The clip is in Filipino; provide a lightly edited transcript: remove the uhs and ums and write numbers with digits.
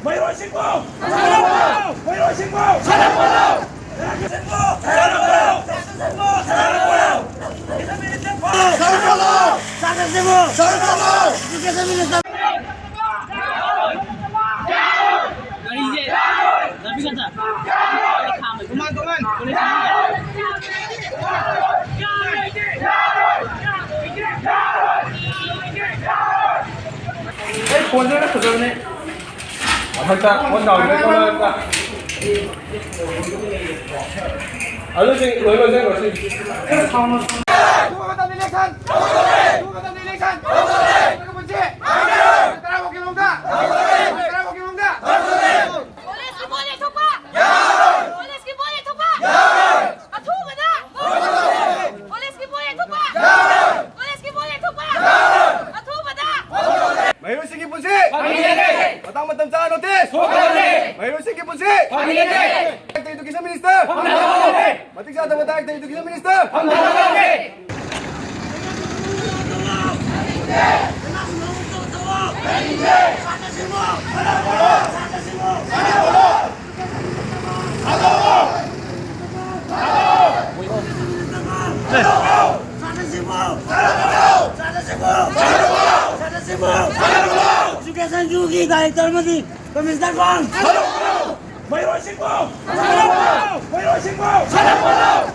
mayroon singko! Mayroon singko! Sarap! Mayroon punsi! Matang-matang sa notis! Mayroon sige punsi! Tayo ito kisang minister! Matig sa tamatag tayo ito kisang minister! Collegesingi yeithokhibage Komisar Bang. Mayroon singko! Mayroon singko! Sarap!